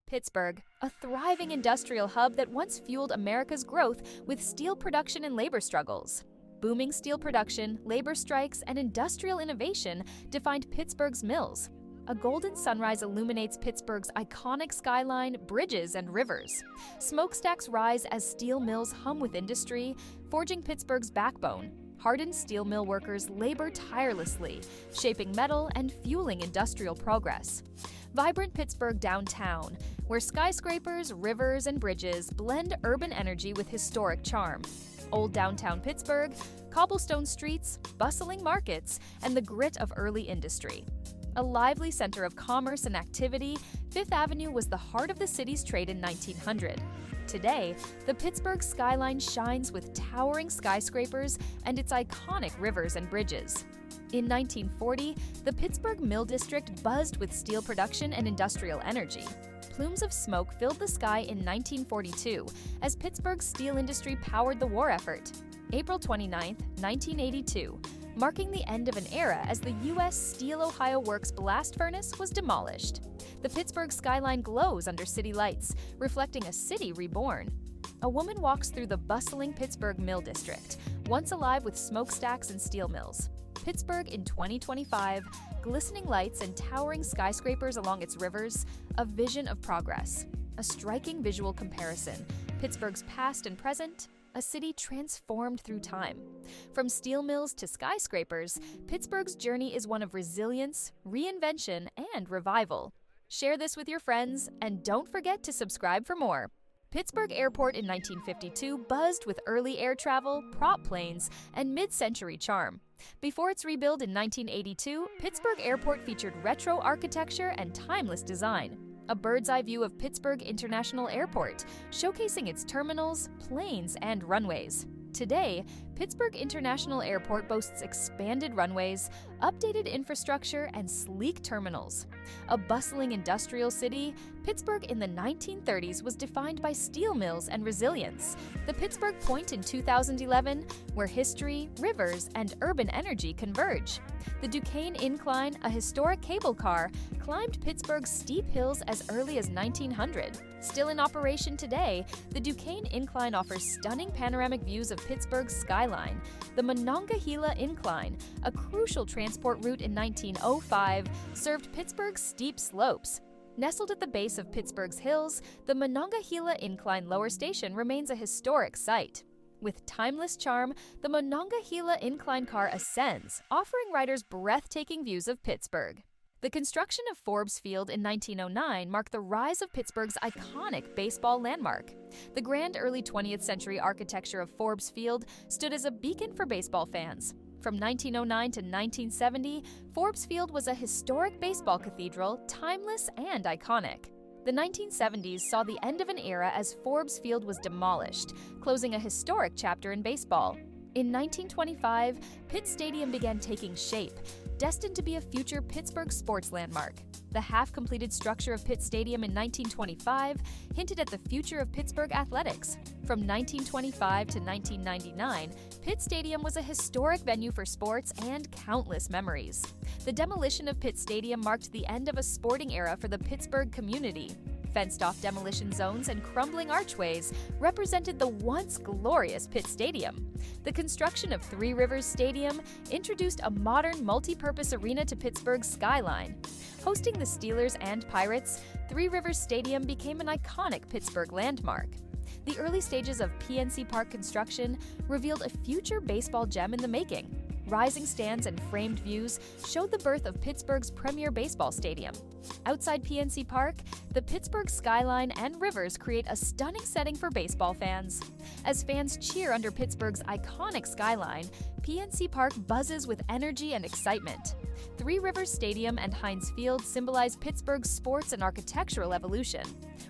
Pittsburgh, a thriving industrial hub that once fueled America's growth with steel production and labor struggles. Booming steel production, labor strikes, and industrial innovation defined Pittsburgh's mills. A golden sunrise illuminates Pittsburgh's iconic skyline, bridges, and rivers. Smokestacks rise as steel mills hum with industry, forging Pittsburgh's backbone. Hardened steel mill workers labor tirelessly, shaping metal and fueling industrial progress. Vibrant Pittsburgh downtown, where skyscrapers, rivers, and bridges blend urban energy with historic charm. Old downtown Pittsburgh, cobblestone streets, bustling markets, and the grit of early industry. A lively center of commerce and activity, Fifth Avenue was the heart of the city's trade in 1900. Today, the Pittsburgh skyline shines with towering skyscrapers and its iconic rivers and bridges. In 1940, the Pittsburgh Mill District buzzed with steel production and industrial energy. Plumes of smoke filled the sky in 1942 as Pittsburgh's steel industry powered the war effort. April 29, 1982, marking the end of an era as the U.S. Steel Ohio Works blast furnace was demolished. The Pittsburgh skyline glows under city lights, reflecting a city reborn. A woman walks through the bustling Pittsburgh Mill District, once alive with smokestacks and steel mills. Pittsburgh in 2025, glistening lights and towering skyscrapers along its rivers, a vision of progress. A striking visual comparison, Pittsburgh's past and present, a city transformed through time. From steel mills to skyscrapers, Pittsburgh's journey is one of resilience, reinvention, and revival. Share this with your friends, and don't forget to subscribe for more. Pittsburgh Airport in 1952 buzzed with early air travel, prop planes, and mid-century charm. Before its rebuild in 1982, Pittsburgh Airport featured retro architecture and timeless design. A bird's-eye view of Pittsburgh International Airport, showcasing its terminals, planes, and runways. Today, Pittsburgh International Airport boasts expanded runways, updated infrastructure, and sleek terminals. A bustling industrial city, Pittsburgh in the 1930s was defined by steel mills and resilience. The Pittsburgh Point in 2011, where history, rivers, and urban energy converge. The Duquesne Incline, a historic cable car, climbed Pittsburgh's steep hills as early as 1900. Still in operation today, the Duquesne Incline offers stunning panoramic views of Pittsburgh's skyline. The Monongahela Incline, a crucial transport route in 1905, served Pittsburgh's steep slopes. Nestled at the base of Pittsburgh's hills, the Monongahela Incline Lower Station remains a historic site. With timeless charm, the Monongahela Incline car ascends, offering riders breathtaking views of Pittsburgh. The construction of Forbes Field in 1909 marked the rise of Pittsburgh's iconic baseball landmark. The grand early 20th century architecture of Forbes Field stood as a beacon for baseball fans. From 1909 to 1970, Forbes Field was a historic baseball cathedral, timeless and iconic. The 1970s saw the end of an era as Forbes Field was demolished, closing a historic chapter in baseball. In 1925, Pitt Stadium began taking shape, destined to be a future Pittsburgh sports landmark. The half-completed structure of Pitt Stadium in 1925 hinted at the future of Pittsburgh athletics. From 1925 to 1999, Pitt Stadium was a historic venue for sports and countless memories. The demolition of Pitt Stadium marked the end of a sporting era for the Pittsburgh community. Fenced-off demolition zones and crumbling archways represented the once glorious Pitt Stadium. The construction of Three Rivers Stadium introduced a modern multi-purpose arena to Pittsburgh's skyline. Hosting the Steelers and Pirates, Three Rivers Stadium became an iconic Pittsburgh landmark. The early stages of PNC Park construction revealed a future baseball gem in the making. Rising stands and framed views showed the birth of Pittsburgh's premier baseball stadium. Outside PNC Park, the Pittsburgh skyline and rivers create a stunning setting for baseball fans. As fans cheer under Pittsburgh's iconic skyline, PNC Park buzzes with energy and excitement. Three Rivers Stadium and Heinz Field symbolize Pittsburgh's sports and architectural evolution.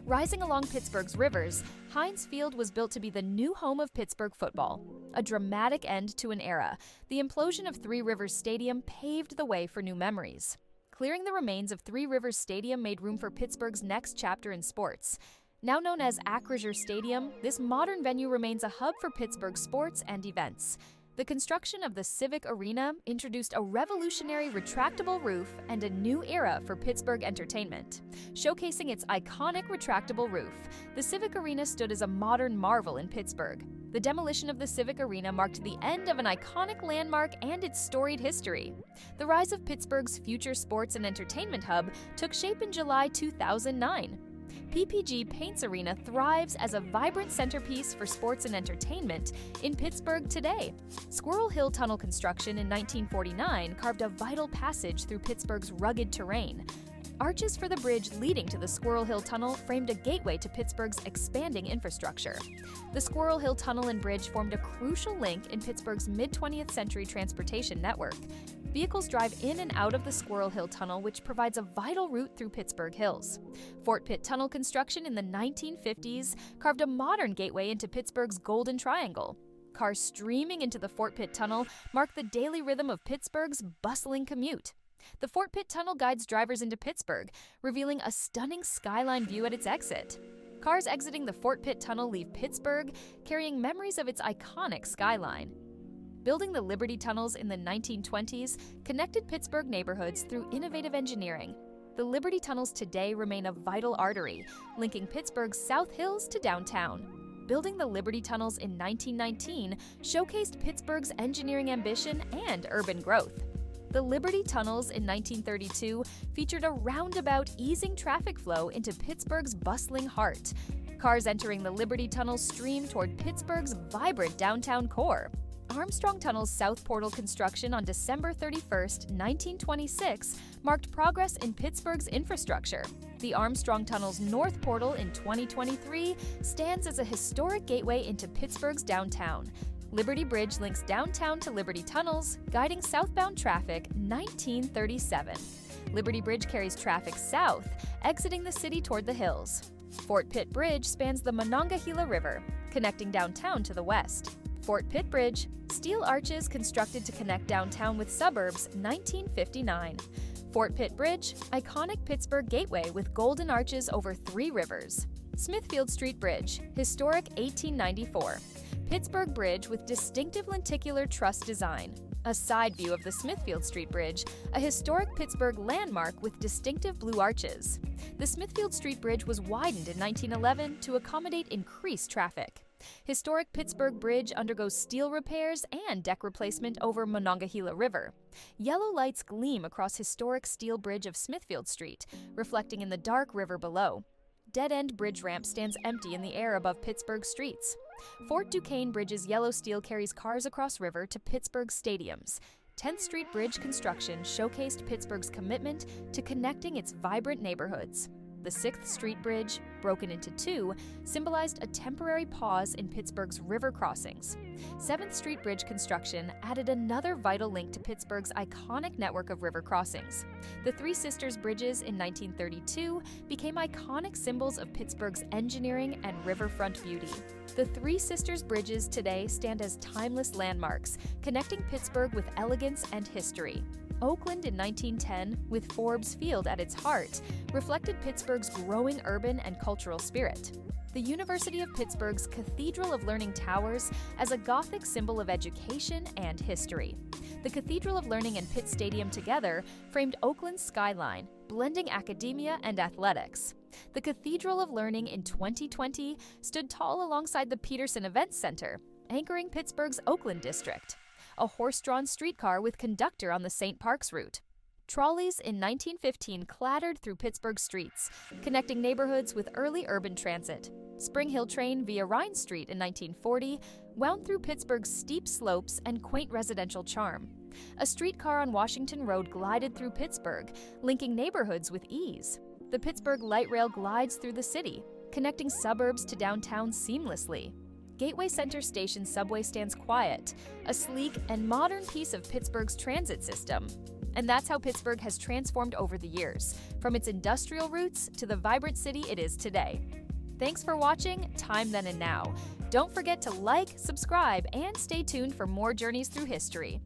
Rising along Pittsburgh's rivers, Heinz Field was built to be the new home of Pittsburgh football. A dramatic end to an era, the implosion of Three Rivers Stadium paved the way for new memories. Clearing the remains of Three Rivers Stadium made room for Pittsburgh's next chapter in sports. Now known as Acrisure Stadium, this modern venue remains a hub for Pittsburgh sports and events. The construction of the Civic Arena introduced a revolutionary retractable roof and a new era for Pittsburgh entertainment. Showcasing its iconic retractable roof, the Civic Arena stood as a modern marvel in Pittsburgh. The demolition of the Civic Arena marked the end of an iconic landmark and its storied history. The rise of Pittsburgh's future sports and entertainment hub took shape in July 2009. PPG Paints Arena thrives as a vibrant centerpiece for sports and entertainment in Pittsburgh today. Squirrel Hill Tunnel construction in 1949 carved a vital passage through Pittsburgh's rugged terrain. Arches for the bridge leading to the Squirrel Hill Tunnel framed a gateway to Pittsburgh's expanding infrastructure. The Squirrel Hill Tunnel and bridge formed a crucial link in Pittsburgh's mid-20th century transportation network. Vehicles drive in and out of the Squirrel Hill Tunnel, which provides a vital route through Pittsburgh Hills. Fort Pitt Tunnel construction in the 1950s carved a modern gateway into Pittsburgh's Golden Triangle. Cars streaming into the Fort Pitt Tunnel mark the daily rhythm of Pittsburgh's bustling commute. The Fort Pitt Tunnel guides drivers into Pittsburgh, revealing a stunning skyline view at its exit. Cars exiting the Fort Pitt Tunnel leave Pittsburgh, carrying memories of its iconic skyline. Building the Liberty Tunnels in the 1920s connected Pittsburgh neighborhoods through innovative engineering. The Liberty Tunnels today remain a vital artery, linking Pittsburgh's South Hills to downtown. Building the Liberty Tunnels in 1919 showcased Pittsburgh's engineering ambition and urban growth. The Liberty Tunnels in 1932 featured a roundabout easing traffic flow into Pittsburgh's bustling heart. Cars entering the Liberty Tunnels streamed toward Pittsburgh's vibrant downtown core. Armstrong Tunnel's South Portal construction on December 31, 1926, marked progress in Pittsburgh's infrastructure. The Armstrong Tunnel's North Portal in 2023 stands as a historic gateway into Pittsburgh's downtown. Liberty Bridge links downtown to Liberty Tunnels, guiding southbound traffic 1937. Liberty Bridge carries traffic south, exiting the city toward the hills. Fort Pitt Bridge spans the Monongahela River, connecting downtown to the west. Fort Pitt Bridge, steel arches constructed to connect downtown with suburbs, 1959. Fort Pitt Bridge, iconic Pittsburgh gateway with golden arches over 3 rivers. Smithfield Street Bridge, historic 1894. Pittsburgh Bridge with distinctive lenticular truss design. A side view of the Smithfield Street Bridge, a historic Pittsburgh landmark with distinctive blue arches. The Smithfield Street Bridge was widened in 1911 to accommodate increased traffic. Historic Pittsburgh Bridge undergoes steel repairs and deck replacement over Monongahela River. Yellow lights gleam across historic steel bridge of Smithfield Street, reflecting in the dark river below. Dead-end bridge ramp stands empty in the air above Pittsburgh streets. Fort Duquesne Bridge's yellow steel carries cars across river to Pittsburgh stadiums. 10th Street Bridge construction showcased Pittsburgh's commitment to connecting its vibrant neighborhoods. The 6th Street Bridge, broken into 2, symbolized a temporary pause in Pittsburgh's river crossings. 7th Street Bridge construction added another vital link to Pittsburgh's iconic network of river crossings. The Three Sisters Bridges in 1932 became iconic symbols of Pittsburgh's engineering and riverfront beauty. The Three Sisters Bridges today stand as timeless landmarks, connecting Pittsburgh with elegance and history. Oakland in 1910, with Forbes Field at its heart, reflected Pittsburgh's growing urban and cultural spirit. The University of Pittsburgh's Cathedral of Learning towers as a Gothic symbol of education and history. The Cathedral of Learning and Pitt Stadium together framed Oakland's skyline, blending academia and athletics. The Cathedral of Learning in 2020 stood tall alongside the Peterson Events Center, anchoring Pittsburgh's Oakland district. A horse-drawn streetcar with conductor on the St. Parks route. Trolleys in 1915 clattered through Pittsburgh streets, connecting neighborhoods with early urban transit. Spring Hill train via Rhine Street in 1940 wound through Pittsburgh's steep slopes and quaint residential charm. A streetcar on Washington Road glided through Pittsburgh, linking neighborhoods with ease. The Pittsburgh Light Rail glides through the city, connecting suburbs to downtown seamlessly. Gateway Center Station subway stands quiet, a sleek and modern piece of Pittsburgh's transit system. And that's how Pittsburgh has transformed over the years, from its industrial roots to the vibrant city it is today. Thanks for watching Time Then and Now. Don't forget to like, subscribe, and stay tuned for more journeys through history.